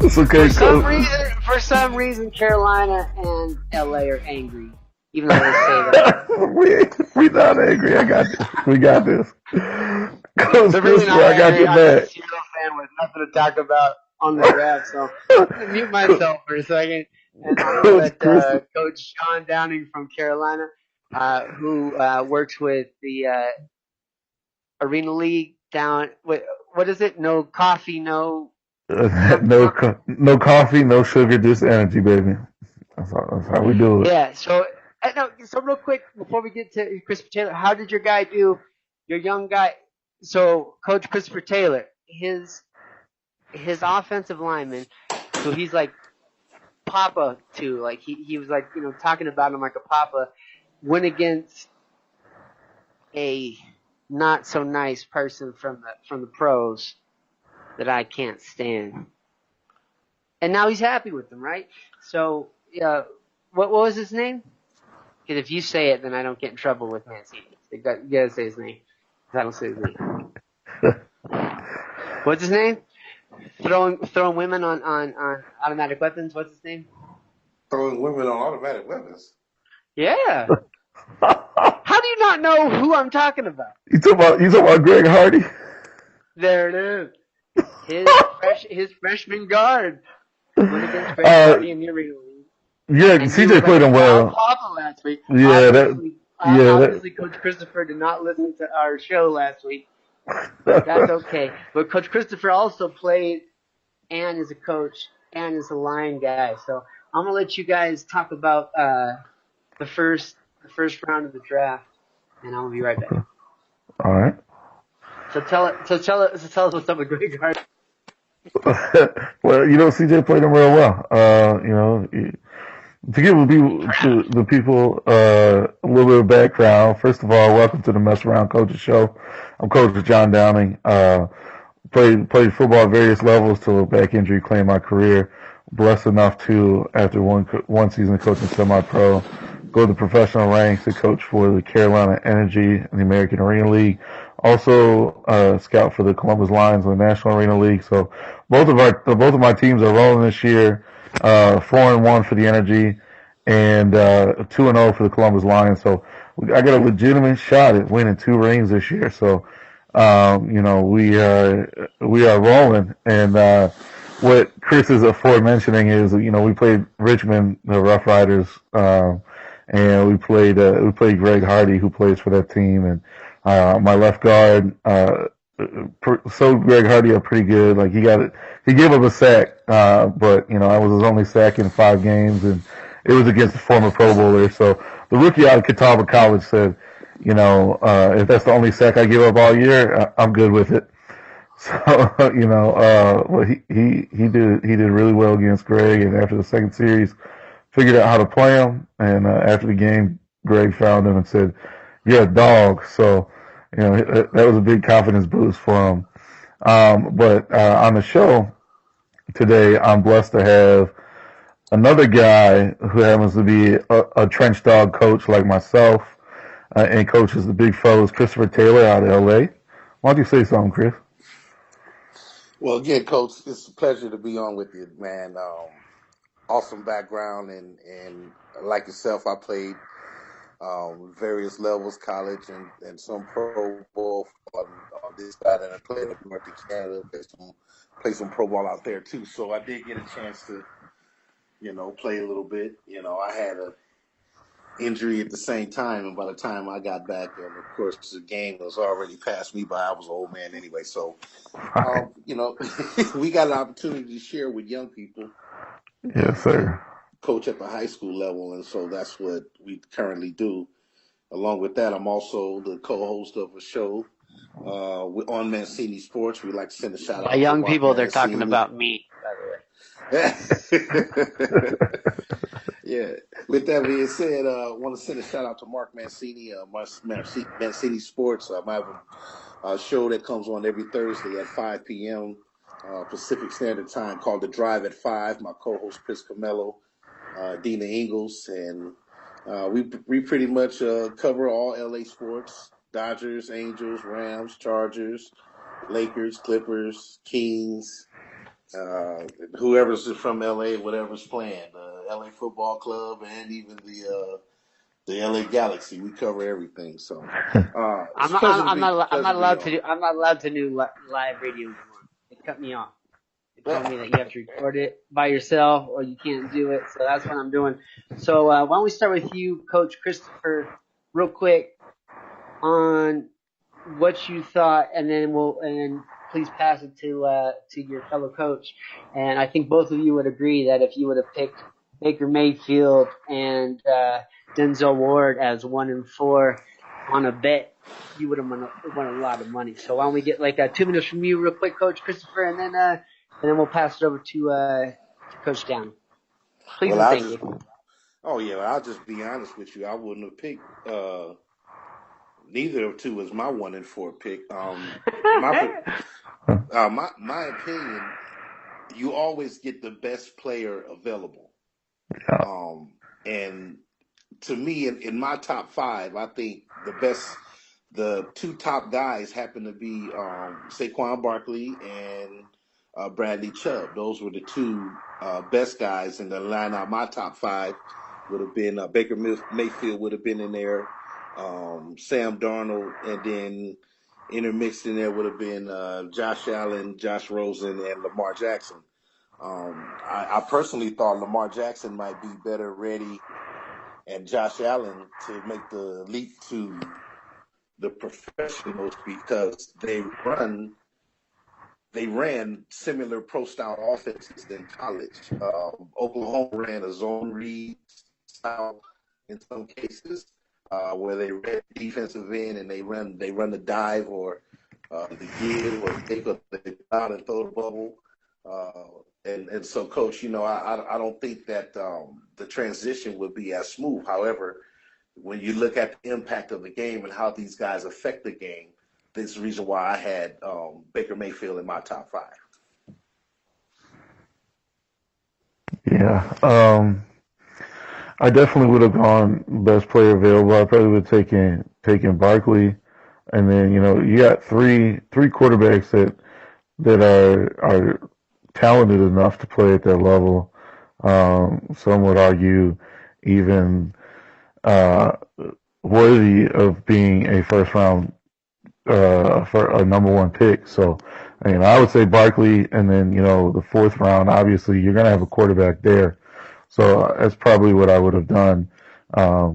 It's okay, For some reason, Carolina and LA are angry, even though they say that. we not angry. I got this. We got this. Coach They're really Christopher, not I got angry. your I'm just a back. Seattle fan with nothing to talk about on the draft, so I'm going to mute myself for a second, and I'm going to Coach let Christopher. Coach Sean Downing from Carolina, who works with the Arena League down. What is it? No coffee, no No, no coffee, no sugar, just energy, baby. That's how we do it. Yeah. So no. So real quick before we get to Christopher Taylor, how did your guy do? Your young guy. So Coach Christopher Taylor, his offensive lineman, who he's like Papa to, like he was like talking about him like a Papa, went against a not so nice person from the pros that I can't stand, and now he's happy with them, right? So yeah, what was his name? Because if you say it, then I don't get in trouble with Mancini. You gotta say his name. Because I don't say his name. What's his name? Throwing women on automatic weapons. What's his name? Throwing women on automatic weapons. Yeah. How do you not know who I'm talking about? You talking about Greg Hardy? There it is. His freshman guard went against Greg Hardy in the arena league. Yeah, And CJ played him well. Papa last week. Yeah, Obviously, Coach Christopher did not listen to our show last week. That's okay. But Coach Christopher also played and is a coach and is a line guy. So I'm gonna let you guys talk about the first round of the draft, and I'll be right back. All right. So tell us what's up with Greg Hardy. Well, CJ played him real well. To give the people a little bit of background, first of all, welcome to the Mess Around Coaches Show. I'm Coach John Downing. Played football at various levels till a back injury claimed my career. Blessed enough to, after one season coaching semi-pro, go to the professional ranks to coach for the Carolina Energy and the American Arena League. Also, scout for the Columbus Lions in the National Arena League. So both of my teams are rolling this year. 4-1 for the Energy and 2-0 for the Columbus Lions. So I got a legitimate shot at winning 2 rings this year. So we are rolling. And what Chris is aforementioning is we played Richmond, the Rough Riders, and we played Greg Hardy, who plays for that team, and my left guard. So Greg Hardy are pretty good. Like he gave up a sack, but I was his only sack in 5 games, and it was against a former Pro Bowler. So the rookie out of Catawba College said, if that's the only sack I give up all year, I'm good with it. So well, he did really well against Greg, and after the second series, figured out how to play him. And after the game, Greg found him and said, "You're a dog." So that was a big confidence boost for him. But on the show today, I'm blessed to have another guy who happens to be a trench dog coach like myself, and coaches the big fellas, Christopher Taylor out of LA. Why don't you say something, Chris? Well, again, Coach, it's a pleasure to be on with you, man. Awesome background, and like yourself, I played various levels, college and some pro ball on this side, and I played up north of Canada, play some pro ball out there too. So I did get a chance to, play a little bit. I had a injury at the same time, and by the time I got back, and of course the game was already passed me by. I was an old man anyway, so we got an opportunity to share with young people. Yes, sir. Coach at the high school level, and so that's what we currently do. Along with that, I'm also the co-host of a show on Mancini Sports. We like to send a shout out to young Mark people. Mancini. They're talking about me, by the way. Yeah. With that being said, I want to send a shout out to Mark Mancini, Mancini Sports. I have a show that comes on every Thursday at 5 p.m. Pacific Standard Time called The Drive at 5. My co-host Chris Camello, Dina Ingles, and We pretty much cover all LA sports: Dodgers, Angels, Rams, Chargers, Lakers, Clippers, Kings, uh, whoever's from LA, whatever's playing, the LA Football Club, and even the LA Galaxy. We cover everything. So it's I'm a not, I'm, pleasure to be I'm pleasure not to be allowed to on. do, I'm not allowed to do live radio anymore. They cut me off. They told me that you have to record it by yourself or you can't do it. So that's what I'm doing. So why don't we start with you, Coach Christopher, real quick on what you thought, and then please pass it to your fellow coach. And I think both of you would agree that if you would have picked Baker Mayfield and Denzel Ward as 1 and 4 on a bet, you would have won a lot of money. So why don't we get like 2 minutes from you, real quick, Coach Christopher, and then we'll pass it over to Coach Down. Please Well, and thank you. I'll just be honest with you. I wouldn't have picked neither of two as my 1 and 4 pick. My opinion, you always get the best player available. Yeah. And to me, in my top five, I think the two top guys happen to be Saquon Barkley and Bradley Chubb. Those were the two best guys. And the line out my top five would have been Baker Mayfield would have been in there, Sam Darnold, and then intermixed in there would have been Josh Allen, Josh Rosen, and Lamar Jackson. I personally thought Lamar Jackson might be better ready and Josh Allen to make the leap to the professionals because they ran similar pro style offenses in college. Oklahoma ran a zone read style in some cases where they ran defensive end and they run the dive or the give or take up the out and throw the bubble. And so, Coach, I don't think that the transition would be as smooth. However, when you look at the impact of the game and how these guys affect the game, this is the reason why I had Baker Mayfield in my top five. Yeah. I definitely would have gone best player available. I probably would have taken Barkley, and then you got three quarterbacks that are talented enough to play at that level. Some would argue even uh, worthy of being a first round for a number one pick. So, I would say Barkley, and then the fourth round. Obviously, you're gonna have a quarterback there, so that's probably what I would have done. But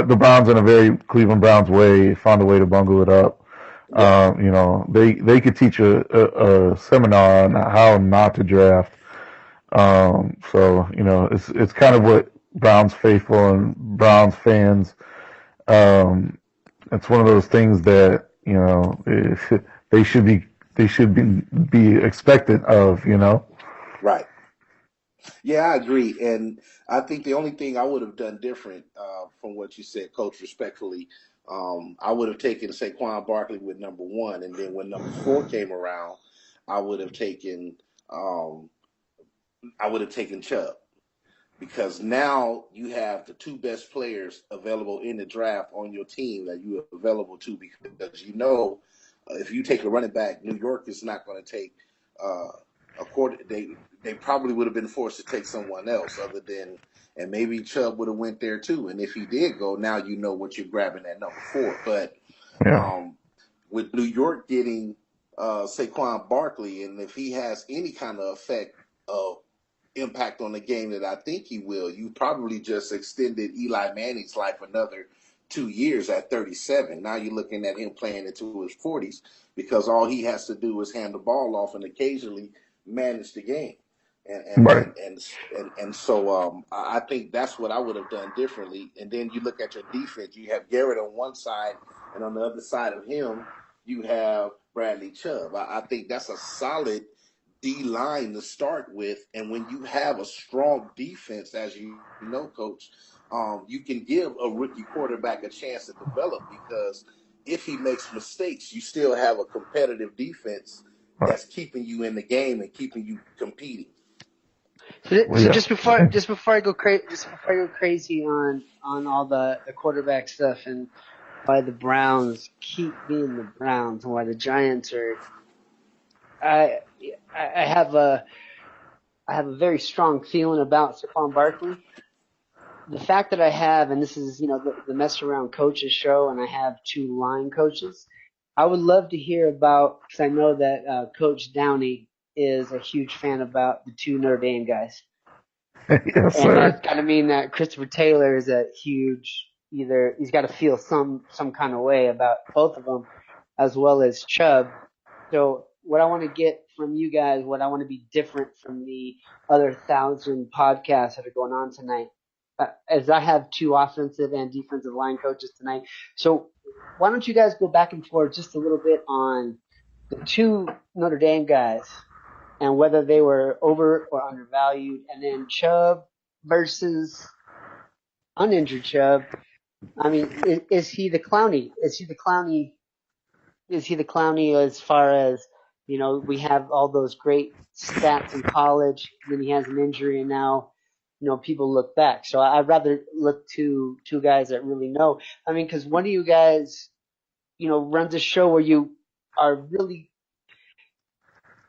the Browns, in a very Cleveland Browns way, found a way to bungle it up. Yeah. They could teach a seminar on how not to draft. It's kind of what Browns faithful and Browns fans. Um, it's one of those things that they should be expectant of. Right. Yeah, I agree. And I think the only thing I would have done different from what you said, Coach, respectfully, I would have taken Saquon Barkley with number one. And then when number four came around, I would have taken um, I would have taken Chubb because now you have the two best players available in the draft on your team that you are available to because if you take a running back, New York is not going to take a quarter. They probably would have been forced to take someone else other than, and maybe Chubb would have went there too. And if he did go, now you know what you're grabbing at number four. But Yeah. um, with New York getting Saquon Barkley, and if he has any kind of effect of impact on the game that I think he will, you probably just extended Eli Manning's life another 2 years at 37. Now you're looking at him playing into his 40s because all he has to do is hand the ball off and occasionally manage the game. And and Right. and and so I think that's what I would have done differently. And then you look at your defense. You have Garrett on one side, and on the other side of him, you have Bradley Chubb. I think that's a solid D line to start with. And when you have a strong defense, as you know, Coach, you can give a rookie quarterback a chance to develop because if he makes mistakes, you still have a competitive defense Right. that's keeping you in the game and keeping you competing. So just before I go crazy on all the quarterback stuff and why the Browns keep being the Browns and why the Giants are, I I have a very strong feeling about Saquon Barkley. The fact that I have, and this is the mess around coaches show, and I have two line coaches. I would love to hear about, because I know that Coach Downey is a huge fan about the two Notre Dame guys. Yes, And sir. that's got to mean that Christopher Taylor is a huge, either he's got to feel some kind of way about both of them, as well as Chubb. So what I want to get from you guys, what I want to be different from the other 1,000 podcasts that are going on tonight, as I have two offensive and defensive line coaches tonight. So why don't you guys go back and forth just a little bit on the two Notre Dame guys and whether they were over or undervalued, and then Chubb versus uninjured Chubb. I mean, is he the Clowney? Is he the Clowney? Is he the Clowney as far as, we have all those great stats in college, then he has an injury, and now, people look back. So I'd rather look to two guys that really know. I mean, because one of you guys, runs a show where you are really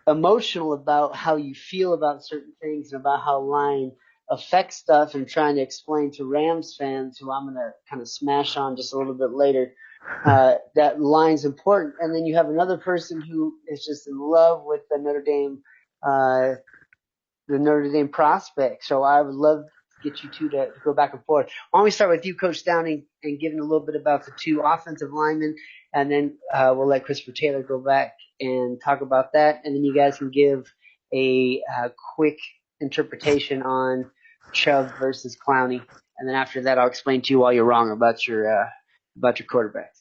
emotional about how you feel about certain things and about how line affects stuff, and trying to explain to Rams fans, who I'm going to kind of smash on just a little bit later, that line's important. And then you have another person who is just in love with uh, the Notre Dame prospect. So I would love to get you two to go back and forth. Why don't we start with you, Coach Downing, and giving a little bit about the two offensive linemen, and then we'll let Christopher Taylor go back and talk about that, and then you guys can give a quick interpretation on Chubb versus Clowney, and then after that, I'll explain to you why you're wrong about your quarterbacks.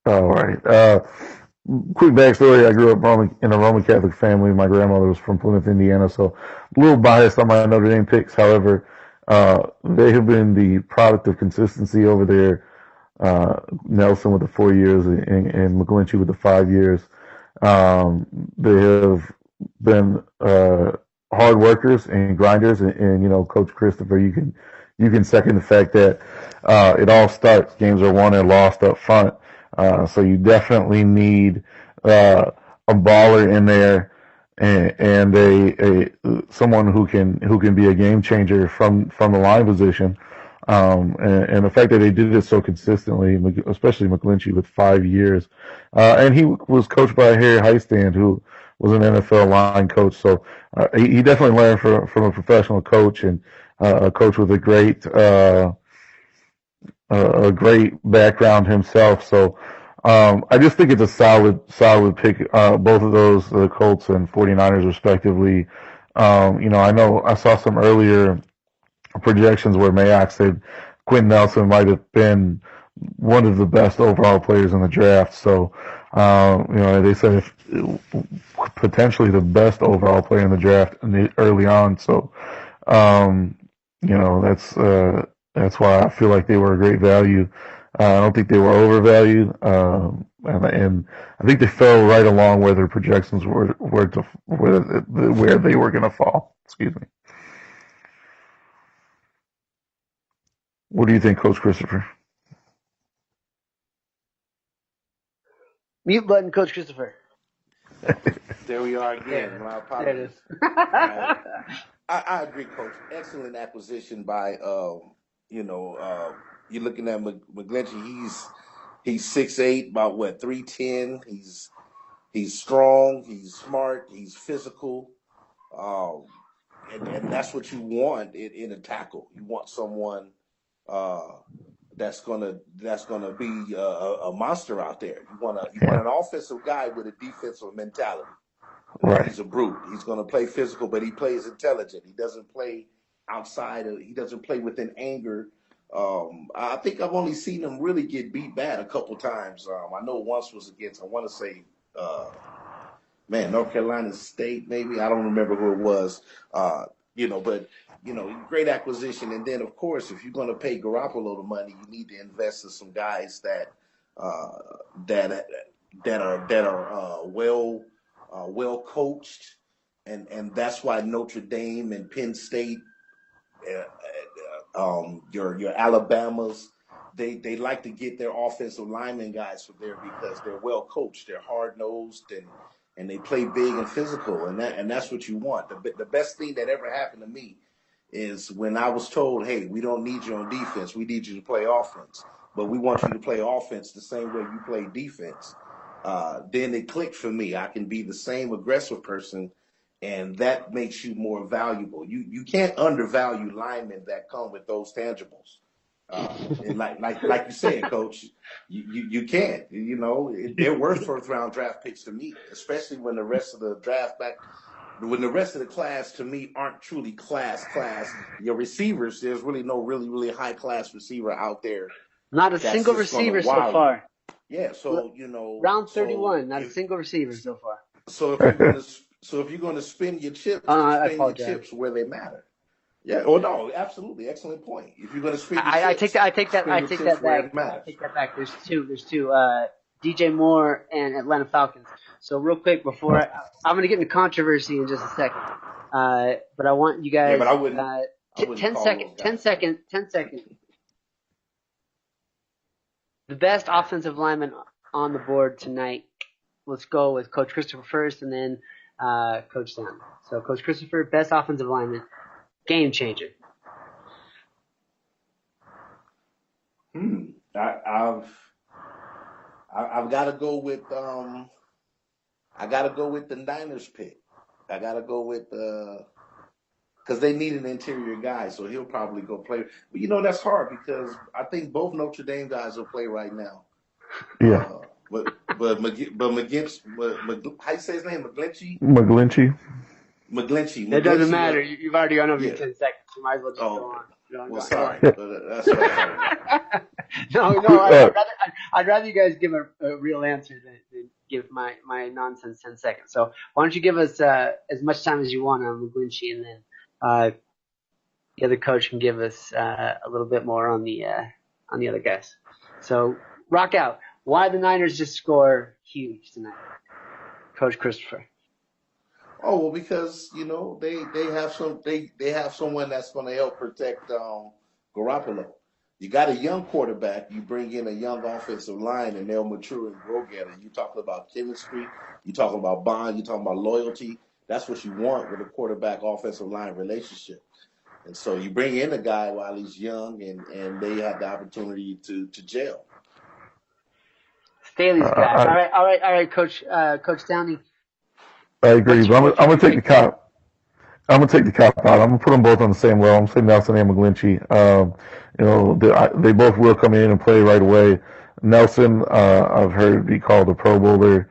All right. Quick backstory: I grew up in a Roman Catholic family. My grandmother was from Plymouth, Indiana, so a little biased on my Notre Dame picks. However, they have been the product of consistency over there. Nelson with the 4 years and McGlinchey with the 5 years. They have been hard workers and grinders, and Coach Christopher, you can second the fact that it all starts. Games are won and lost up front, so you definitely need a baller in there and a someone who can be a game changer from the line position. And the fact that they did it so consistently, especially McGlinchey with 5 years, and he was coached by Harry Highstand, who was an NFL line coach. So he definitely learned from a professional coach, and a coach with a great background himself. So I just think it's a solid pick. Both of those, the Colts and 49ers respectively. I know I saw some earlier projections where Mayock said Quentin Nelson might have been one of the best overall players in the draft. So, they said potentially the best overall player in the draft early on. So, um, that's why I feel like they were a great value. I don't think they were overvalued, and I think they fell right along where their projections where they were going to fall. Excuse me. What do you think, Coach Christopher? Mute button, Coach Christopher. There we are again. My There it apologies. is. I agree, Coach. Excellent acquisition by you're looking at McGlinchey. He's 6'8", about what 310. He's strong. He's smart. He's physical. Um, and that's what you want in a tackle. You want someone uh, that's gonna be a monster out there. You want Yeah, an offensive guy with a defensive mentality. right. He's a brute. He's going to play physical, but he plays intelligent. He doesn't play outside of. He doesn't play within anger. I think I've only seen him really get beat bad a couple times. I know once was against. I want to say, uh, North Carolina State, maybe. I don't remember who it was. But great acquisition. And then, of course, if you're going to pay Garoppolo the money, you need to invest in some guys uh, that that are well coached, and that's why Notre Dame and Penn State, your Alabamas, they like to get their offensive lineman guys from there because they're well coached, they're hard nosed, and they play big and physical, and that's what you want. The best thing that ever happened to me is when I was told, hey, we don't need you on defense, we need you to play offense, but we want you to play offense the same way you play defense. Then it clicked for me. I can be the same aggressive person, and that makes you more valuable. You can't undervalue linemen that come with those tangibles. And like you said, Coach, you can't. You know, they're worth first round draft picks to me, especially when the rest of the draft back. When the rest of the class, to me, aren't truly class. Your receivers, there's really no really high class receiver out there. Not a single receiver so far. Yeah, so you know, round 31, not a single receiver so far. So if you're gonna spend your chips, spend your chips where they matter. Yeah. Oh no, absolutely, excellent point. If you're gonna spend your chips, I take that back. There's two. DJ Moore and Atlanta Falcons. So real quick before I'm gonna get into controversy in just a second. But I want you guys. Yeah, but I wouldn't 10 seconds. The best offensive lineman on the board tonight. Let's go with Coach Christopher first, and then Coach Sam. So Coach Christopher, best offensive lineman, game changer. I've got to go with the Niners pick. I got to go with because they need an interior guy, so he'll probably go play. But you know that's hard because I think both Notre Dame guys will play right now. Yeah. But McGinch, how you say his name? McGlinchey. It doesn't matter. You've already gone over your 10 seconds. You might as well just go on. Well, sorry. That's what I No. I'd rather you guys give a real answer than give my nonsense 10 seconds. So why don't you give us as much time as you want on McGlinchey, and then the other coach can give us a little bit more on the other guys. So rock out. Why the Niners just score huge tonight, Coach Christopher? Oh well, because you know they have someone that's going to help protect Garoppolo. You got a young quarterback. You bring in a young offensive line, and they'll mature and grow together. You talking about chemistry. You talking about bond. You talking about loyalty. That's what you want with a quarterback offensive line relationship. And so you bring in a guy while he's young, and they have the opportunity to gel. Staley's back. All right, Coach Downey. I agree, but I'm gonna take the cop. I'm gonna take the cop out. I'm gonna put them both on the same level. I'm saying Nelson and McGlinchey. You know, they both will come in and play right away. Nelson, I've heard be called a Pro Bowler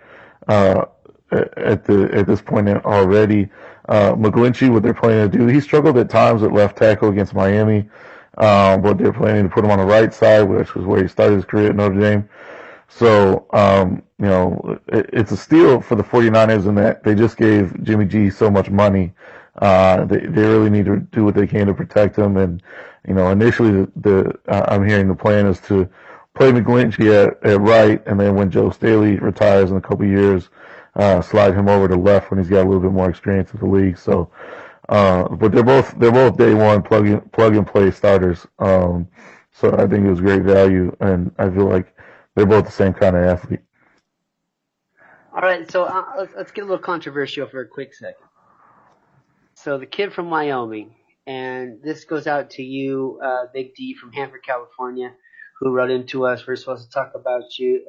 at this point already. McGlinchey, what they're planning to do, he struggled at times at left tackle against Miami, but they're planning to put him on the right side, which was where he started his career at Notre Dame. So, you know, it's a steal for the 49ers in that they just gave Jimmy G so much money. They really need to do what they can to protect him. And, you know, initially I'm hearing the plan is to play McGlinchey at right, and then when Joe Staley retires in a couple of years, slide him over to left when he's got a little bit more experience in the league. So, but they're both day one plug and play starters. So I think it was great value, and I feel like they're both the same kind of athlete. All right, so let's get a little controversial for a quick second. So the kid from Wyoming, and this goes out to you, Big D from Hanford, California, who wrote into us. We're supposed to talk about you,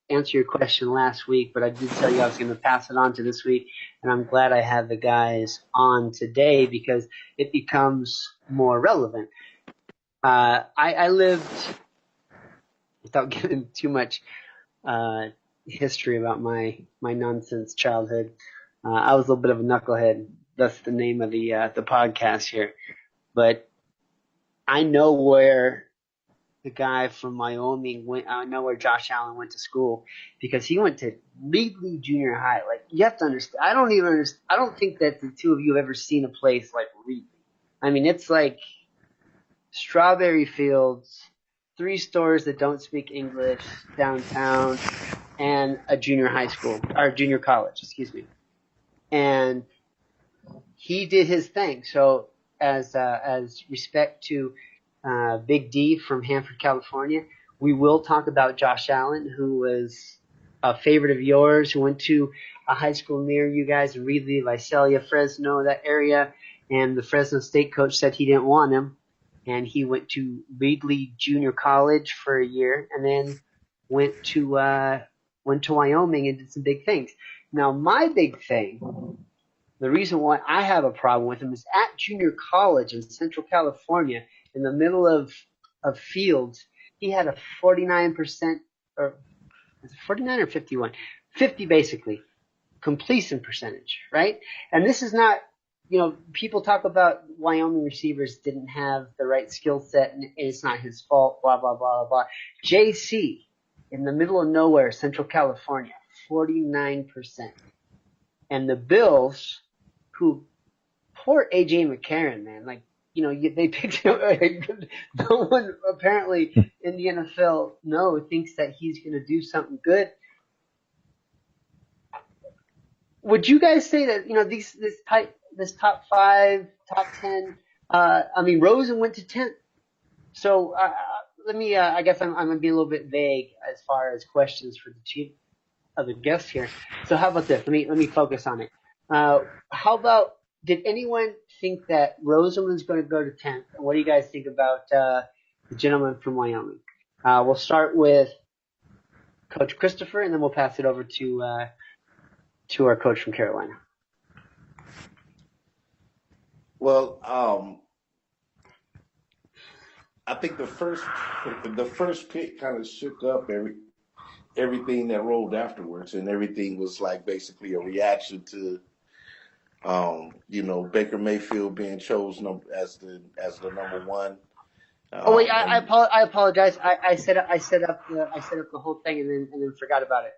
answer your question last week, but I did tell you I was going to pass it on to this week, and I'm glad I have the guys on today because it becomes more relevant. I lived, without giving too much history about my nonsense childhood, I was a little bit of a knucklehead. That's the name of the podcast here. But I know where the guy from Wyoming went. I know where Josh Allen went to school because he went to Reedley Junior High. Like, you have to understand. I don't think that the two of you have ever seen a place like Reedley. I mean, it's like strawberry fields, 3 stores that don't speak English downtown, and a junior high school, or junior college, excuse me. And he did his thing. So as respect to Big D from Hanford, California, we will talk about Josh Allen, who was a favorite of yours, who went to a high school near you guys, Reedley, Visalia, Fresno, that area. And the Fresno State coach said he didn't want him, and he went to Reedley Junior College for a year, and then went to Wyoming and did some big things. Now, my big thing, the reason why I have a problem with him is at junior college in Central California, in the middle of fields, he had a 49%, or 49 or 51, 50 basically, completion percentage, right? And this is not, people talk about Wyoming receivers didn't have the right skill set and it's not his fault, blah, blah, blah, blah. JC, in the middle of nowhere, Central California, 49%. And the Bills, who, poor AJ McCarron, man, like, they picked him. No one apparently in the NFL thinks that he's going to do something good. Would you guys say that this top 5, top 10? Rosen went to 10th. So let me. I guess I'm going to be a little bit vague as far as questions for the chief of the guests here. So how about this? Let me focus on it. How about, did anyone think that Rosen was going to go to 10th? And what do you guys think about the gentleman from Wyoming? We'll start with Coach Christopher, and then we'll pass it over to our coach from Carolina. Well, I think the first pick kind of shook up everything that rolled afterwards, and everything was like basically a reaction to Baker Mayfield being chosen as the number one. Oh wait, I apologize. I set up the whole thing and then forgot about it.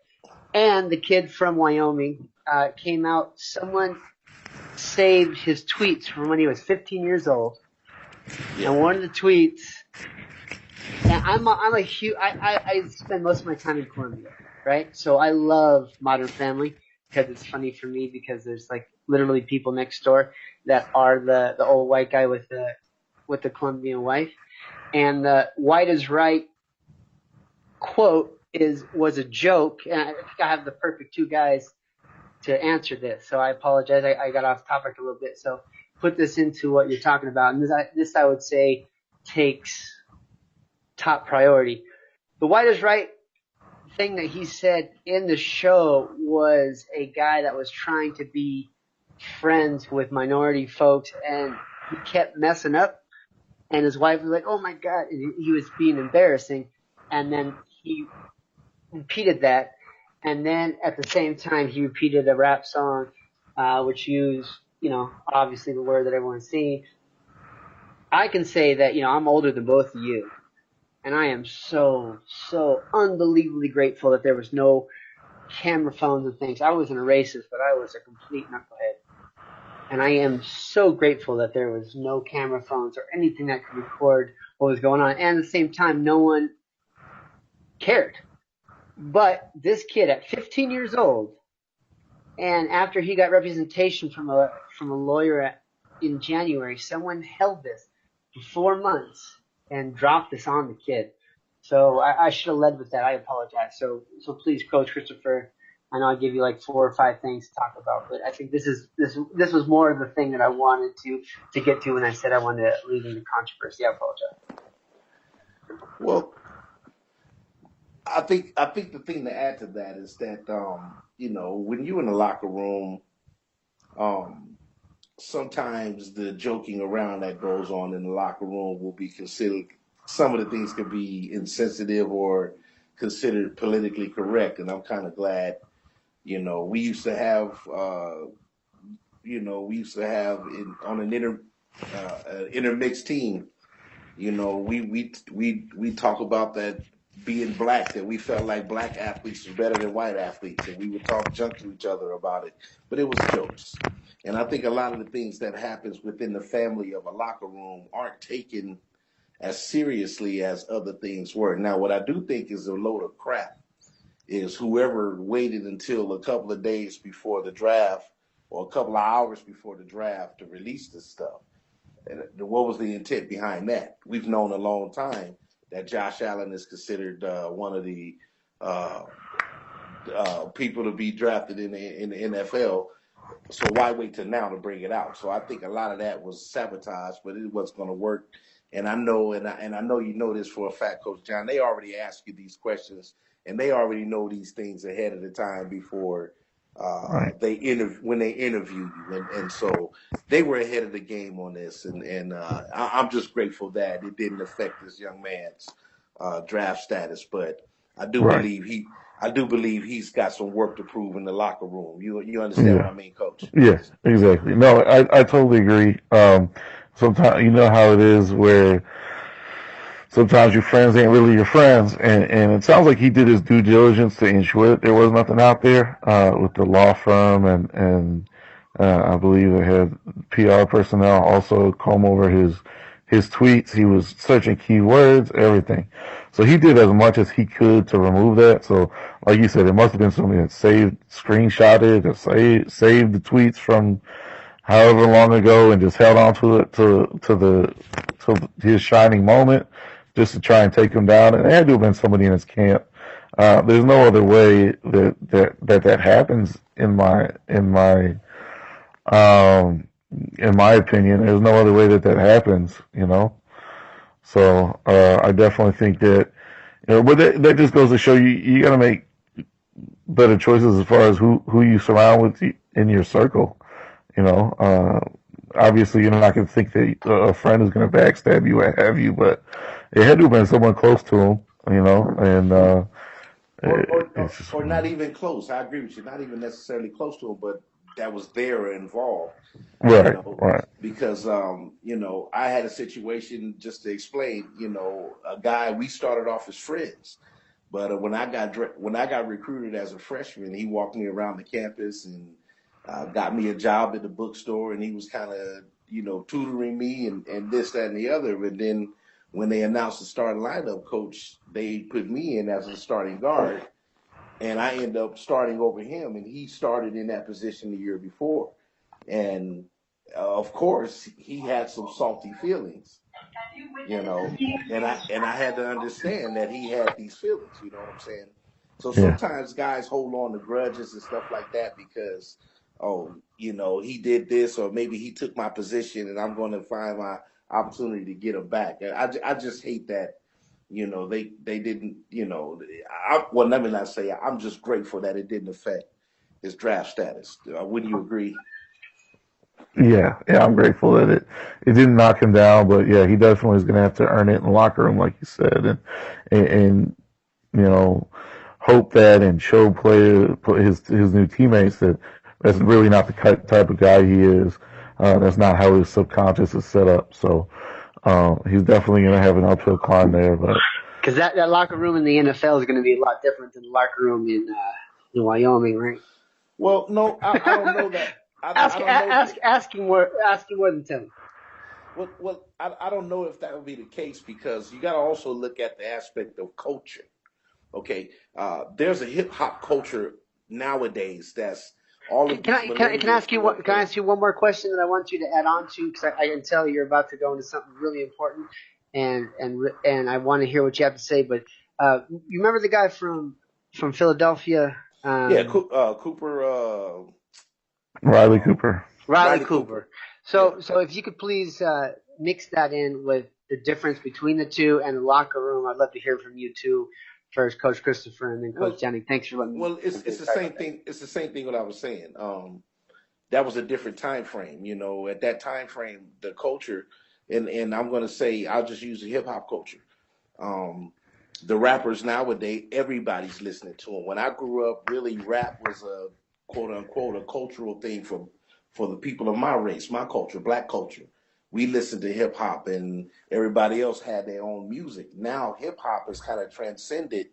And the kid from Wyoming came out. Someone saved his tweets from when he was 15 years old. And one of the tweets, and I spend most of my time in Colombia, right? So I love Modern Family because it's funny for me because there's like literally people next door that are the old white guy with the Colombian wife. And the white is right quote was a joke, and I think I have the perfect two guys to answer this. So I apologize. I got off topic a little bit. So put this into what you're talking about. And this I would say takes top priority. The white is right thing that he said in the show was a guy that was trying to be friends with minority folks, and he kept messing up. And his wife was like, "Oh my God," and he was being embarrassing. And then he repeated that. And then at the same time, he repeated a rap song, which used, obviously the word that everyone's seen. I can say that, I'm older than both of you. And I am so, so unbelievably grateful that there was no camera phones and things. I wasn't a racist, but I was a complete knucklehead. And I am so grateful that there was no camera phones or anything that could record what was going on. And at the same time, no one cared. But this kid at 15 years old, and after he got representation from a lawyer in January, someone held this for 4 months and dropped this on the kid. So I should have led with that. I apologize. So please, Coach Christopher, I know I gave you like 4 or 5 things to talk about, but I think this was more of the thing that I wanted to get to when I said I wanted to lead into controversy. I apologize. Well, I think the thing to add to that is that when you're in the locker room, sometimes the joking around that goes on in the locker room will be considered. Some of the things could be insensitive or considered politically correct, and I'm kind of glad. We used to have on an intermixed team. We talk about that being black, that we felt like black athletes were better than white athletes, and we would talk junk to each other about it. But it was jokes. And I think a lot of the things that happens within the family of a locker room aren't taken as seriously as other things were. Now, what I do think is a load of crap is whoever waited until a couple of days before the draft or a couple of hours before the draft to release this stuff. And what was the intent behind that? We've known a long time that Josh Allen is considered one of the uh, people to be drafted in the NFL. So why wait till now to bring it out? So I think a lot of that was sabotage, but it wasn't going to work. And I know, and I know you know this for a fact, Coach John. They already ask you these questions, and they already know these things ahead of the time before Right. when they interview you, and so they were ahead of the game on this. And I'm just grateful that it didn't affect this young man's draft status, but I do Right. believe he's got some work to prove in the locker room. You understand what Yeah. I mean, Coach? Yeah. Exactly. No, I totally agree. Sometimes you know how it is where sometimes your friends ain't really your friends, and it sounds like he did his due diligence to ensure that there was nothing out there with the law firm, and I believe they had PR personnel also comb over his tweets. He was searching keywords, everything. So he did as much as he could to remove that. So, like you said, it must have been something that screenshotted, or saved the tweets from however long ago, and just held on to it to his shining moment, just to try and take him down. And it had to have been somebody in his camp. There's no other way that happens um, in my opinion. There's no other way that happens. So I definitely think that but that just goes to show you got to make better choices as far as who you surround with in your circle. You know, obviously you're not going to think that a friend is going to backstab you or have you, but it had to have been someone close to him. And Or, or, it's just or not even close. I agree with you. Not even necessarily close to him, but that was there or involved. You right, know, right, because I had a situation just to explain. A guy we started off as friends, but when I got recruited as a freshman, he walked me around the campus and got me a job at the bookstore, and he was kind of tutoring me and this, that, and the other. But then when they announced the starting lineup, coach, they put me in as a starting guard, and I ended up starting over him, and he started in that position the year before, and of course he had some salty feelings, you know, and I had to understand that he had these feelings. You know what I'm saying? So yeah, sometimes guys hold on to grudges and stuff like that because, oh, he did this, or maybe he took my position, and I'm going to find my opportunity to get him back. And I just hate that. They didn't. Well, let me not say. I'm just grateful that it didn't affect his draft status. Wouldn't you agree? yeah. I'm grateful that it didn't knock him down, but yeah, he definitely is going to have to earn it in the locker room, like you said, and you know, hope that and show his new teammates that that's really not the type of guy he is. That's not how his subconscious is set up. So he's definitely going to have an uphill climb there. But Because that locker room in the NFL is going to be a lot different than the locker room in Wyoming, right? Well, no, I don't know that. I ask don't know. asking more than Tim. I don't know if that would be the case because you got to also look at the aspect of culture. Okay, there's a hip hop culture nowadays that's all of Can these I can I can I millennials ask you grew what up can I hearing. ask you one more question that I want you to add on to because I can tell you're about to go into something really important and I want to hear what you have to say. But you remember the guy from Philadelphia, Yeah, Cooper, Riley um, Cooper. Riley Riley Cooper. Cooper? Yeah. So if you could please mix that in with the difference between the two and the locker room, I'd love to hear from you too. First, Coach Christopher, and then Coach Well, Jennings. Thanks for letting me well, it's jump in. it's the Sorry same about that. thing. It's the same thing what I was saying. That was a different time frame. At that time frame, the culture, and I'm going to say I'll just use the hip hop culture. Um, the rappers nowadays, everybody's listening to them. When I grew up, really, rap was a quote unquote a cultural thing for the people of my race, my culture, black culture. We listened to hip hop, and everybody else had their own music. Now, hip hop has kind of transcended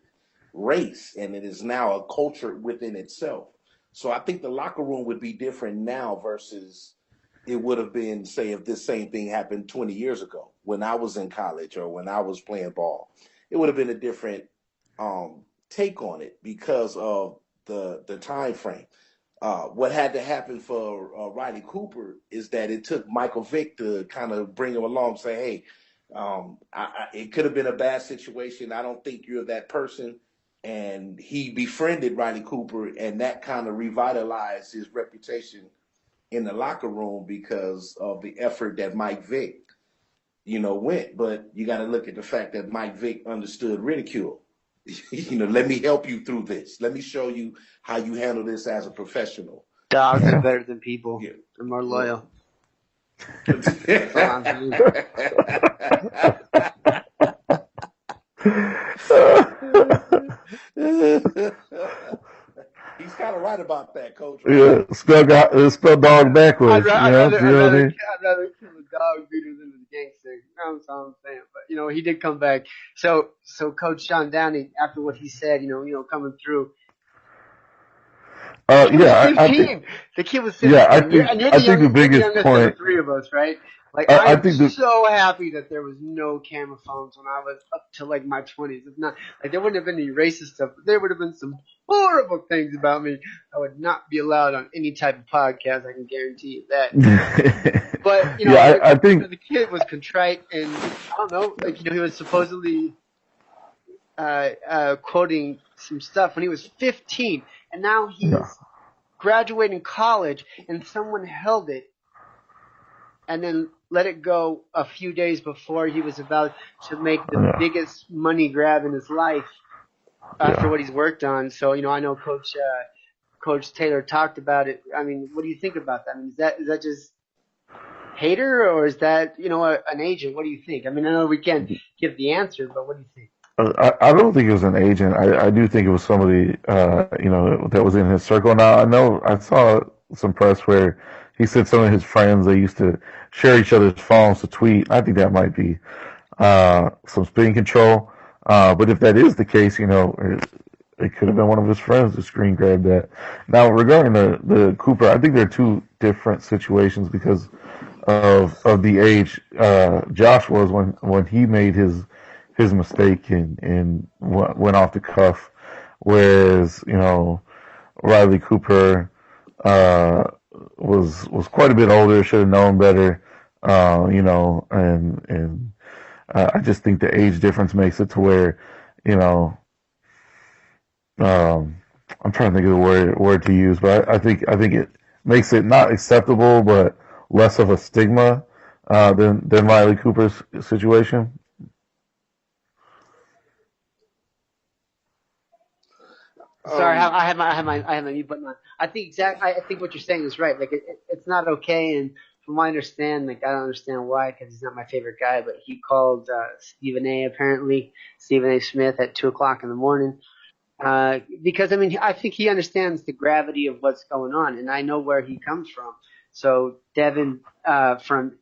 race, and it is now a culture within itself. So I think the locker room would be different now versus it would have been, say, if this same thing happened 20 years ago when I was in college or when I was playing ball. It would have been a different take on it because of the time frame. What had to happen for Riley Cooper is that it took Michael Vick to kind of bring him along, say, "Hey, it could have been a bad situation. I don't think you're that person." And he befriended Riley Cooper, and that kind of revitalized his reputation in the locker room because of the effort that Mike Vick, went. But you got to look at the fact that Mike Vick understood ridicule. Let me help you through this. Let me show you how you handle this as a professional. Dogs are better than people. Yeah. They're more loyal. He's kind of right about that, Coach. Right? Yeah, spell dog backwards. I'd rather kill a dog beater than a gangster. That's all I'm saying. But he did come back. So Coach Sean Downey, after what he said, coming through. He was 15. The kid was 15. Yeah, and you're the youngest of the three of us, right? Like I'm so happy that there was no camera phones when I was up to like my 20s. It's not like there wouldn't have been any racist stuff, but there would have been some horrible things about me. I would not be allowed on any type of podcast. I can guarantee you that. But I think the kid was contrite, and I don't know, he was supposedly quoting some stuff when he was 15, and now he's graduating college, and someone held it and then let it go a few days before he was about to make the biggest money grab in his life after what he's worked on. So, I know Coach Taylor talked about it. I mean, what do you think about that? I mean, is that just hater, or is that, an agent? What do you think? I mean, I know we can't give the answer, but what do you think? I don't think it was an agent. I do think it was somebody, that was in his circle. Now, I know I saw some press where he said some of his friends, they used to share each other's phones to tweet. I think that might be some spin control. But if that is the case, it could have been one of his friends who screen grabbed that. Now, regarding the Cooper, I think there are two different situations because of the age Josh was when he made his mistake and went off the cuff, whereas Riley Cooper was quite a bit older, should have known better, and I just think the age difference makes it to where, I'm trying to think of the word to use, but I think it makes it not acceptable, but less of a stigma than Riley Cooper's situation. Sorry, I have my mute button on. I think what you're saying is right. Like it's not okay, and from what I understand, like I don't understand why, because he's not my favorite guy. But he called Stephen A. Smith at 2:00 in the morning, because I think he understands the gravity of what's going on, and I know where he comes from. So Devin from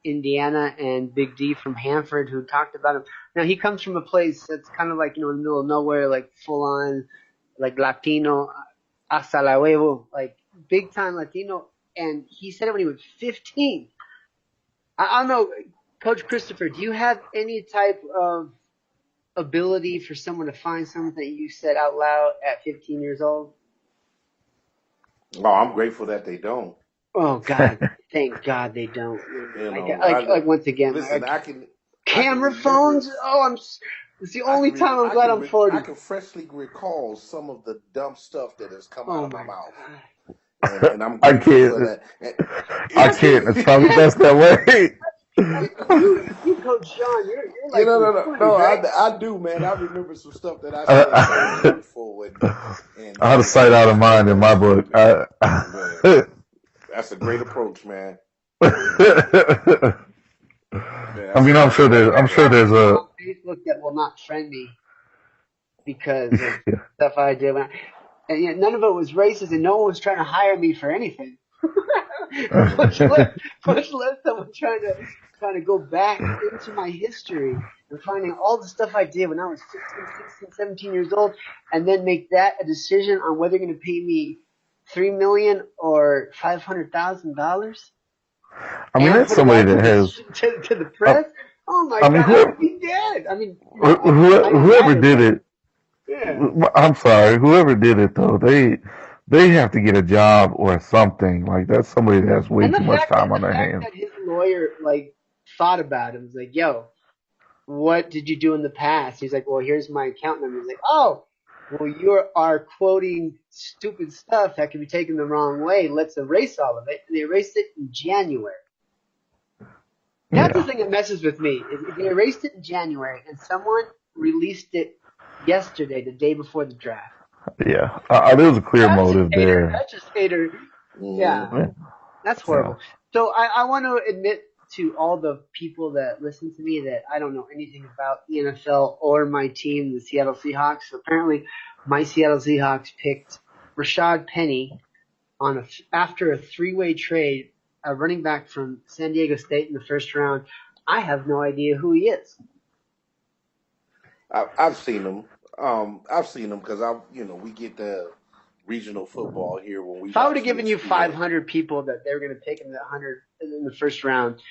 Indiana and Big D from Hanford, who talked about him. Now he comes from a place that's kind of like in the middle of nowhere, like full on. Like Latino, hasta la huevo, like big time Latino. And he said it when he was 15. I don't know, Coach Christopher, do you have any type of ability for someone to find something that you said out loud at 15 years old? Oh, I'm grateful that they don't. Oh, God. Thank God they don't. Once again. Listen, I can... Camera phones? It's the only time I'm glad I'm 40. I can freshly recall some of the dumb stuff that has come out of my mouth. And I'm grateful for that. I can't. It's probably best that way. You Coach Sean, you're like... No, right? I do, man. I remember some stuff that I said before. And out of sight, out of mind in my book. That's a great approach, man. I'm sure there's a Facebook that will not friend me because of stuff I did. And none of it was racist, and no one was trying to hire me for anything. much less someone trying to go back into my history and finding all the stuff I did when I was 15, 16, 17 years old, and then make that a decision on whether you're going to pay me $3 million or $500,000. That's somebody that has to the press. Oh my God! I'd be dead. Whoever did it. Yeah. I'm sorry. Whoever did it though, they they have to get a job or something. Like that's somebody that has way And too much time on the their fact hands. that his lawyer like thought about him was like, "Yo, what did you do in the past?" He's like, "Well, here's my account number." He's like, "Oh, well, you are quoting stupid stuff that could be taken the wrong way. Let's erase all of it." And they erased it in January. That's the Yeah, thing that messes with me is they erased it in January and someone released it yesterday, the day before the draft. yeah. There was a clear That's just motive hater. there. That's just hater. Yeah, Mm-hmm. Yeah, that's yeah. horrible. So I want to admit to all the people that listen to me that I don't know anything about the NFL or my team, the Seattle Seahawks. So apparently, my Seattle Seahawks picked Rashad Penny after a three-way trade, a running back from San Diego State in the first round. I have no idea who he is. I've seen them. I've seen them because we get the regional football here when we If I would have watch given you ESPN. 500 people that they were going to pick in the 100 in the first round,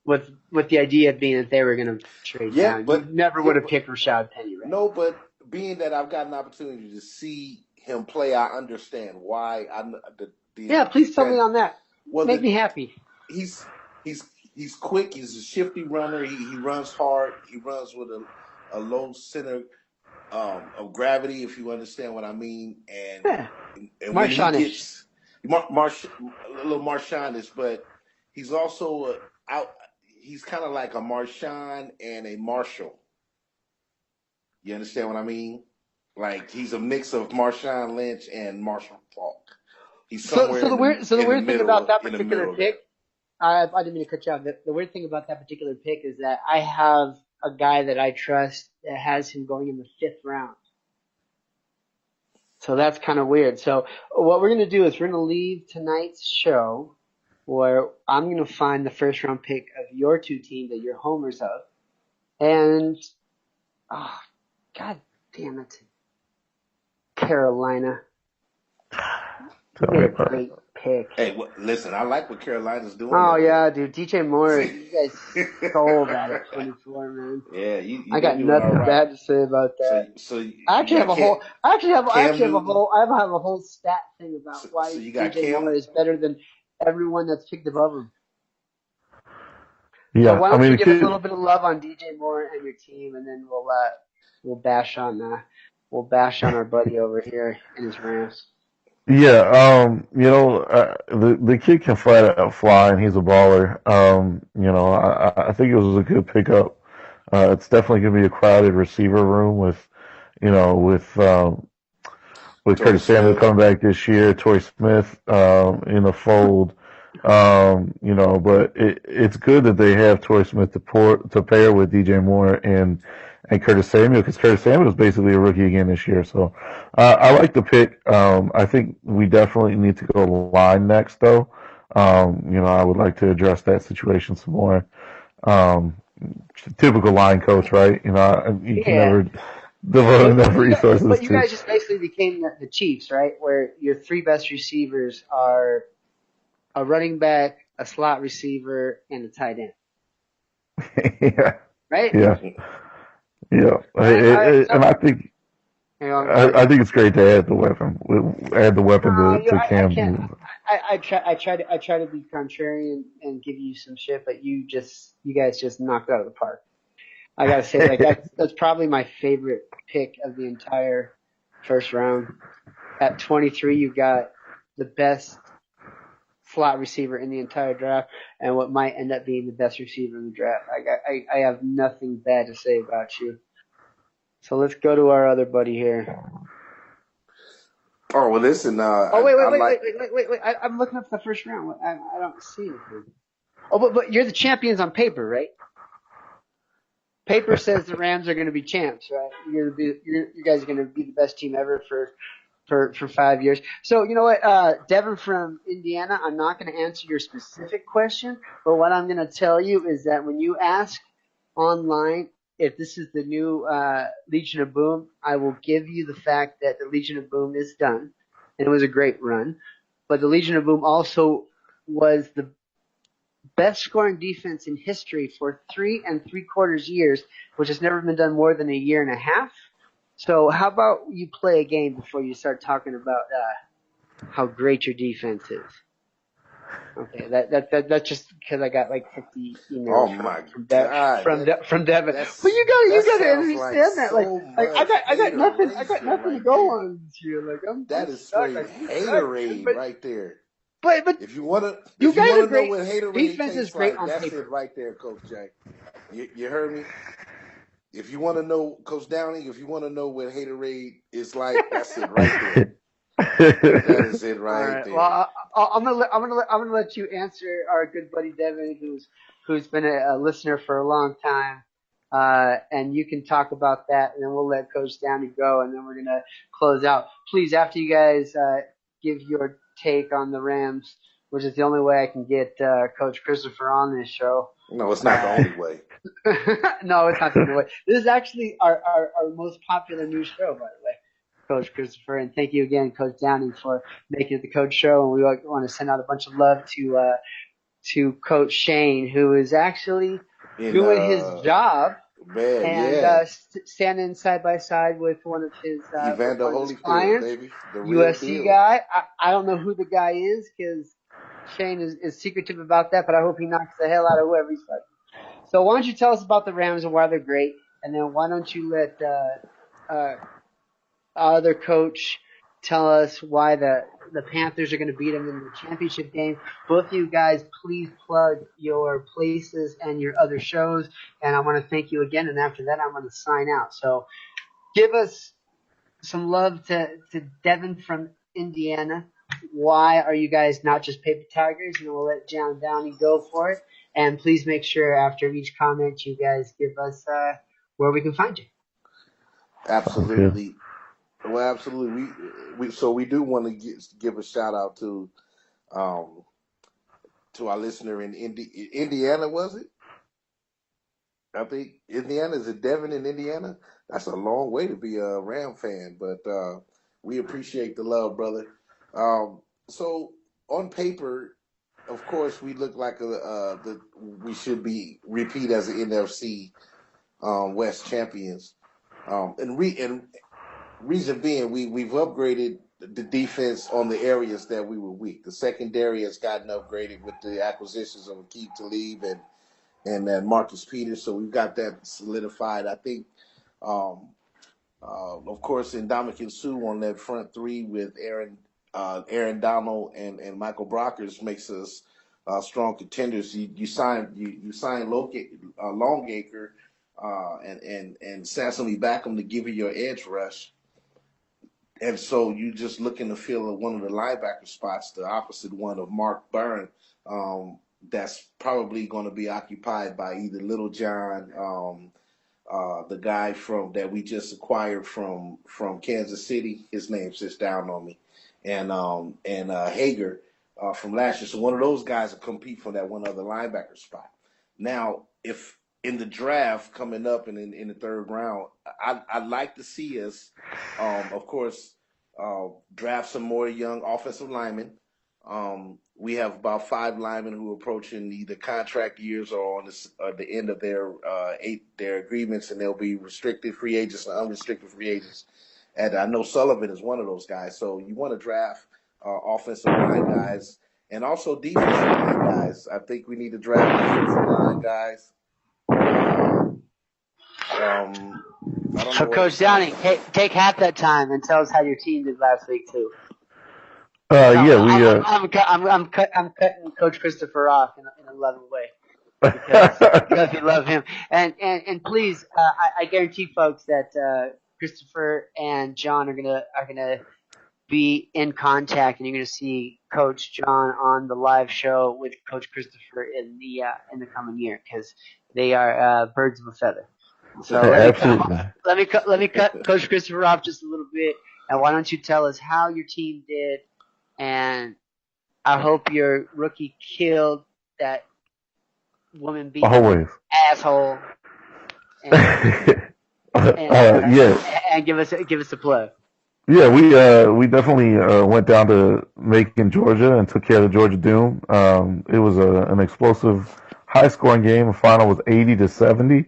with the idea being that they were going to trade Yeah, down, you never would have but picked Rashad Penny, right? no, but being that I've got an opportunity to see him play, I understand why. Yeah, please tell me on that. well, Make me happy. he's he's he's quick. He's a shifty runner. He runs hard. He runs with a low center of gravity, if you understand what I mean. Yeah, And when he Marshonish. gets a little Marshawn-ish, but he's also out. He's kind of like a Marshawn and a Marshall. You understand what I mean? Like he's a mix of Marshawn Lynch and Marshall Falk. He's somewhere So the weird thing about that in the particular middle of that. pick, I didn't mean to cut you off. The weird thing about that particular pick is that I have a guy that I trust that has him going in the fifth round. So that's kind of weird. So what we're gonna do is we're gonna leave tonight's show where I'm gonna find the first round pick of your two teams that you're homers of, and oh, god damn it, Carolina. You Tell made me a about it. great pick. Hey, listen, I like what Carolina's doing Oh though. yeah, dude. DJ Moore, See, you guys sold that at 24, man. yeah, I they're got doing all nothing right. bad to say about that. So I you actually have got a whole, I Cam actually have a Newton. whole, I have a whole stat thing about So why you got DJ Moore Cam. is better than everyone that's picked above him. So Yeah, why I don't mean you the give a kid. little bit of love on DJ Moore and your team, and then we'll bash on, we'll bash on our buddy over here in his Rams. Yeah, the kid can flat out fly, and he's a baller. I think it was a good pickup. It's definitely gonna be a crowded receiver room with Torrey Curtis Samuel Smith. coming back this year, Torrey Smith in the fold. But it's good that they have Torrey Smith to pair with DJ Moore and Curtis Samuel because Curtis Samuel is basically a rookie again this year. So I like the pick. I think we definitely need to go line next though. I would like to address that situation some more. Um, Typical line coach, right? You can Yeah. never devote enough resources But you to. guys just basically became the Chiefs, right? Where your three best receivers are a running back, a slot receiver, and a tight end, Yeah, right? yeah, yeah. All right. So, And I think hang on, go ahead. I think it's great to add the weapon. Add the weapon No, to I Cam can't. Newton. I try to be contrarian and give you some shit, but you guys just knocked it out of the park. I gotta say, like that's probably my favorite pick of the entire first round. At 23, you got the best slot receiver in the entire draft, and what might end up being the best receiver in the draft. I have nothing bad to say about you. So let's go to our other buddy here. Oh well, listen. Oh wait, I like. I'm looking up the first round. I don't see anything. Oh, but you're the champions on paper, right? Paper says the Rams are going to be champs, right? You guys are going to be the best team ever for 5 years. So you know what, Devin from Indiana, I'm not going to answer your specific question, but what I'm going to tell you is that when you ask online if this is the new Legion of Boom, I will give you the fact that the Legion of Boom is done, and it was a great run. But the Legion of Boom also was the best scoring defense in history for 3 3/4 years, which has never been done more than a year and a half. So how about you play a game before you start talking about how great your defense is. Okay, that's just because I got like 50 Oh emails my from God, from Devin. But that's you that gotta sounds like understand that. so Like I much got haterration nothing to right go there. on this year. Like I'm That is stuck. straight Like we suck, man. haterade right there. But you If you guys are wanna know great. what haterade Defense is tastes great like, on that's it paper. right there, Coach Jay. You heard me? If you want to know, Coach Downing, if you want to know what haterade is like, that's it right there. That is it All right right. Well, there. I'm gonna let you answer our good buddy Devin, who's been a listener for a long time, and you can talk about that, and then we'll let Coach Downey go, and then we're gonna close out. Please, after you guys give your take on the Rams, which is the only way I can get Coach Christopher on this show. No, it's not the only way. No, it's not the only way. This is actually our most popular new show, by the way. Coach Christopher, and thank you again, Coach Downey, for making it the Coach Show. And we want to send out a bunch of love to Coach Shane, who is actually In doing his job man, and yeah. standing side by side with Evander one of his Holyfield, clients, baby. The real USC deal. guy. I don't know who the guy is because Shane is secretive about that, but I hope he knocks the hell out of whoever he's fighting. So why don't you tell us about the Rams and why they're great, and then why don't you let other coach tell us why the Panthers are going to beat them in the championship game. Both of you guys, please plug your places and your other shows, and I want to thank you again. And after that, I'm going to sign out. So give us some love to Devin from Indiana. Why are you guys not just paper tigers? And we'll let John Downey go for it. And please make sure after each comment you guys give us where we can find you. Absolutely. Well, absolutely. We do want to give a shout out um to our listener in Indiana. Was it? I think Indiana, is it Devin in Indiana? That's a long way to be a Ram fan, but we appreciate the love, brother. Um, so on paper, of course, we look like we should be repeat as the NFC West champions. And reason being, we've upgraded the defense on the areas that we were weak. The secondary has gotten upgraded with the acquisitions of Akeem Talib and then Marcus Peters. So we've got that solidified. I think, of course, in Dominican Sue on that front three with Aaron Donald and Michael Brockers makes us strong contenders. You sign Longacre and Sasson Beckham to give you your edge rush. And so you just looking to fill one of the linebacker spots, the opposite one of Mark Byrne. That's probably going to be occupied by either Little John, the guy from that we just acquired from Kansas City. His name sits down on me, and Hager from last year. So one of those guys will compete for that one other linebacker spot. Now, if in the draft coming up and in the third round, I'd like to see us, of course, draft some more young offensive linemen. We have about 5 linemen who are approaching either contract years or on the end of their agreements, and they'll be restricted free agents and unrestricted free agents. And I know Sullivan is one of those guys. So you want to draft offensive line guys and also defensive line guys. I think we need to draft defensive line guys. I don't So, know what Coach Downey, take half that time and tell us how your team did last week too. Yeah, we I'm cutting Coach Christopher off in a loving way because we love him. And please, I guarantee folks that Christopher and John are gonna be in contact, and you're gonna see Coach John on the live show with Coach Christopher in the coming year because they are birds of a feather. So absolutely. let me cut Coach Christopher off just a little bit, and why don't you tell us how your team did, and I hope your rookie killed that woman beating Always. asshole, and Yeah. and give us a plug. Yeah, we definitely went down to Macon, Georgia, and took care of the Georgia Doom. It was an explosive, high-scoring game. The final was 80-70.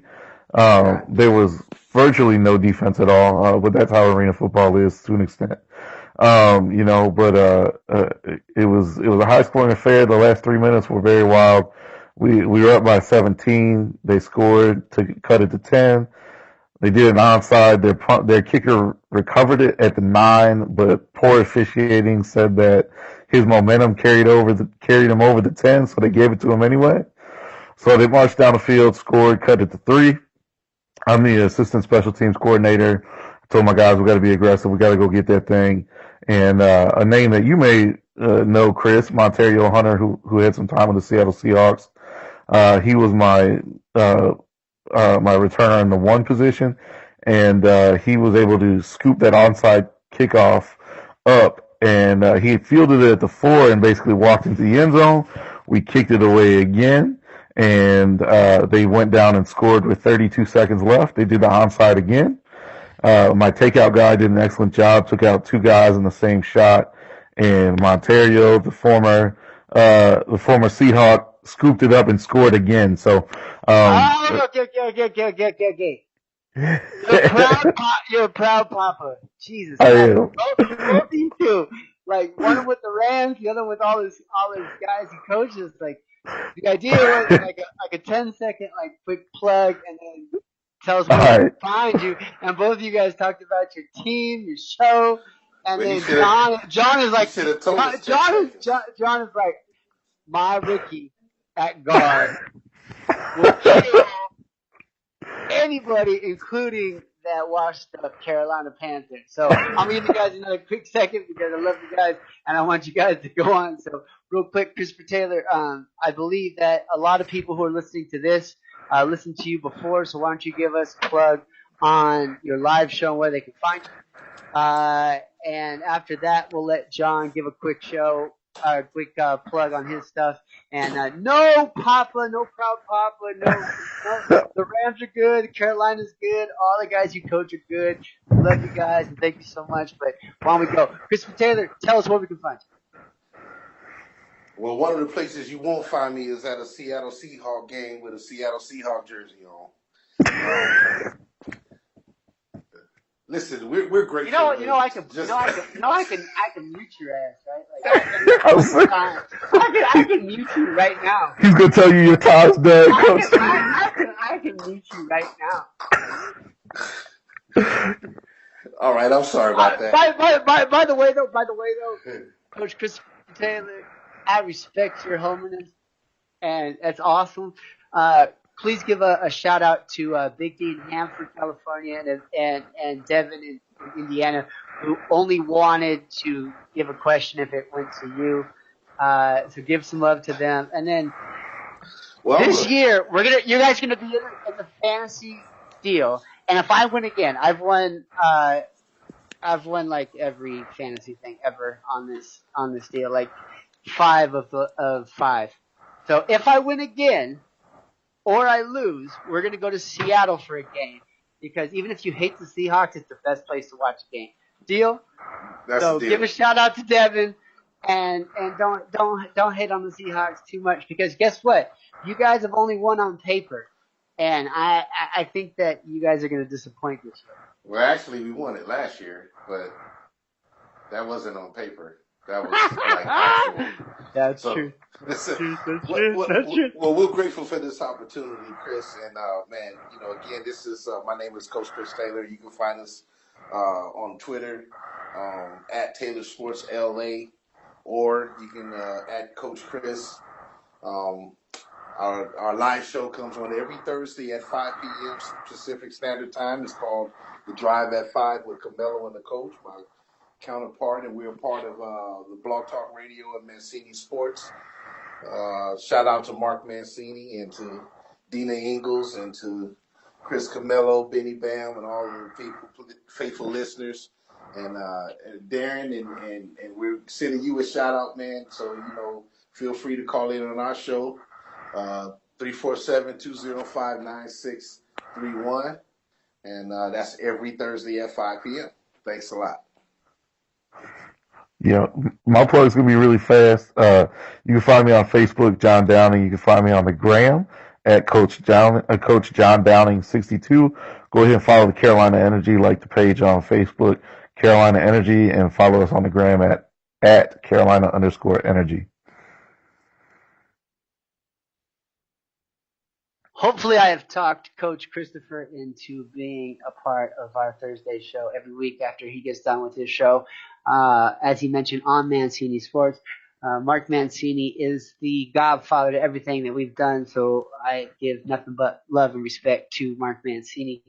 There was virtually no defense at all, but that's how arena football is to an extent. It was a high scoring affair. The last 3 minutes were very wild. We were up by 17. They scored to cut it to 10. They did an onside. Their kicker recovered it at the 9, but poor officiating said that his momentum carried him over the 10, so they gave it to him anyway. So they marched down the field, scored, cut it to 3. I'm the assistant special teams coordinator. I told my guys we got to be aggressive. We got to go get that thing. And a name that you may know, Chris Monterio Hunter, who had some time with the Seattle Seahawks. He was my returner in the 1 position, and he was able to scoop that onside kickoff up, and he had fielded it at the 4 and basically walked into the end zone. We kicked it away again, and they went down and scored with 32 seconds left. They did the onside again. My takeout guy did an excellent job, took out 2 guys in the same shot, and Monterio, the former Seahawk, scooped it up and scored again. So, okay. You're a proud papa. Jesus. I am. Both of you two. Like, one with the Rams, the other with all his guys he coaches. Like, the idea was like a 10-second quick plug, and then tell us where to find you. And both of you guys talked about your team, your show, and then John is like, John is like, my Ricky at guard will kill anybody, including that washed up Carolina Panthers. So I'm gonna give you guys another quick second because I love you guys and I want you guys to go on. So real quick, Christopher Taylor, I believe that a lot of people who are listening to this listened to you before, so why don't you give us a plug on your live show and where they can find you. And after that, we'll let John give a quick plug on his stuff. And no Papa, no proud Papa, no, the Rams are good, Carolina's good, all the guys you coach are good. We love you guys and thank you so much. But why don't we go? Christopher Taylor, tell us where we can find you. Well, one of the places you won't find me is at a Seattle Seahawks game with a Seattle Seahawks jersey on. Listen, we're great. I can mute your ass, right? I can mute you right now. He's gonna tell you your time's done. I can mute you right now. All right, I'm sorry about that. By the way though, Coach Christopher Taylor, I respect your holiness, and that's awesome. Please give a shout out to Big D in Hanford, California, and Devin in Indiana, who only wanted to give a question if it went to you. So give some love to them. And then this year, you guys gonna be in the fantasy deal. And if I win again, I've won like every fantasy thing ever on this deal, like 5 of 5. So if I win again, or I lose, we're going to go to Seattle for a game. Because even if you hate the Seahawks, it's the best place to watch a game. Deal? So give a shout out to Devin and don't hate on the Seahawks too much because guess what? You guys have only won on paper. And I think that you guys are going to disappoint this year. Well, actually, we won it last year, but that wasn't on paper. That was like actual. That's true. Listen, well, we're grateful for this opportunity, Chris. And, man, again, this is my name is Coach Chris Taylor. You can find us on Twitter at Taylor Sports LA, or you can at Coach Chris. Our live show comes on every Thursday at 5 p.m. Pacific Standard Time. It's called The Drive at 5 with Camelo and the Coach, my counterpart, and we're part of the Blog Talk Radio and Mancini Sports. Shout out to Mark Mancini and to Dina Ingalls and to Chris Camelo, Benny Bam, and all the faithful listeners. And Darren, and we're sending you a shout out, man. So, feel free to call in on our show, 347-205-9631. And that's every Thursday at 5 p.m. Thanks a lot. Yeah, my plug's going to be really fast. You can find me on Facebook, John Downing. You can find me on the gram at Coach John Downing 62. Go ahead and follow the Carolina Energy, like the page on Facebook, Carolina Energy, and follow us on the gram at Carolina_energy. Hopefully, I have talked Coach Christopher into being a part of our Thursday show every week after he gets done with his show. As he mentioned on Mancini Sports, Mark Mancini is the godfather to everything that we've done, so I give nothing but love and respect to Mark Mancini.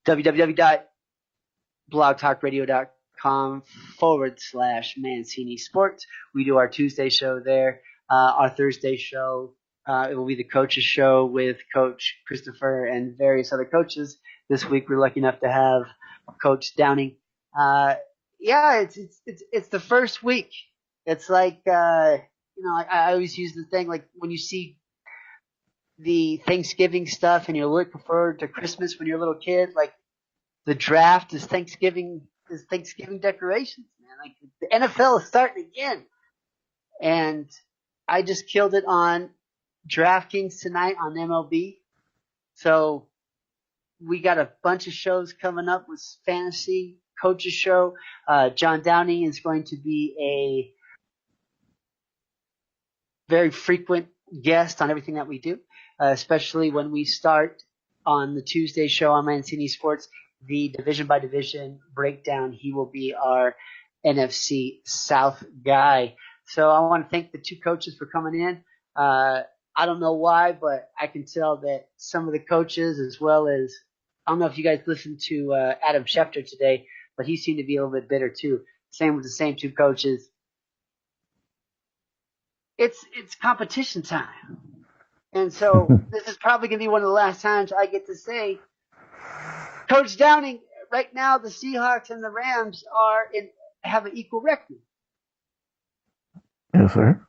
www.blogtalkradio.com/Mancini Sports. We do our Tuesday show there. Our Thursday show, it will be the coaches show with Coach Christopher and various other coaches. This week we're lucky enough to have Coach Downing. Yeah, it's the first week. It's like I always use the thing like when you see the Thanksgiving stuff and you're looking forward to Christmas when you're a little kid, like the draft is Thanksgiving decorations, man. Like the NFL is starting again. And I just killed it on DraftKings tonight on MLB. So we got a bunch of shows coming up with fantasy coaches show. John Downey is going to be a very frequent guest on everything that we do, especially when we start on the Tuesday show on Mancini Sports, the division by division breakdown. He will be our NFC South guy. So I want to thank the two coaches for coming in. I don't know why, but I can tell that some of the coaches, as well as, I don't know if you guys listened to Adam Schefter today, but he seemed to be a little bit bitter too. Same with the same two coaches. It's competition time. And so this is probably going to be one of the last times I get to say, Coach Downing, right now the Seahawks and the Rams have an equal record. Yes, sir.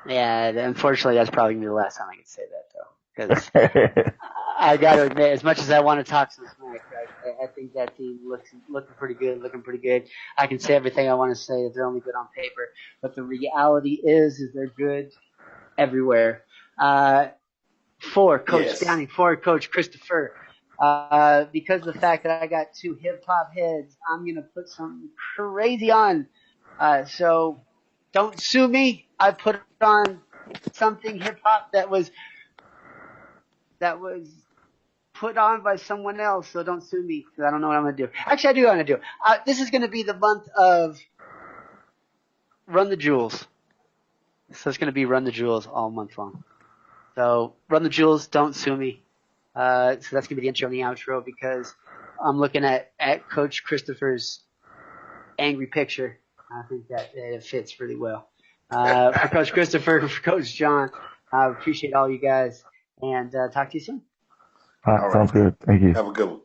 Yeah, unfortunately, that's probably going to be the last time I can say that, though. Because I got to admit, as much as I want to talk some smack, I think that team looking pretty good. I can say everything I want to say that they're only good on paper, but the reality is they're good everywhere. For Coach Downing, for Coach Christopher, because of the fact that I got two hip-hop heads, I'm going to put something crazy on. So don't sue me. I put on something hip-hop that was put on by someone else, so don't sue me because I don't know what I'm going to do. Actually, I do want to do. This is going to be the month of Run the Jewels. So it's going to be Run the Jewels all month long. So Run the Jewels, don't sue me. So that's going to be the intro and the outro because I'm looking at Coach Christopher's angry picture. I think that it fits really well. For Coach Christopher, for Coach John, I appreciate all you guys and talk to you soon. All right, sounds good. Thank you. Have a good one.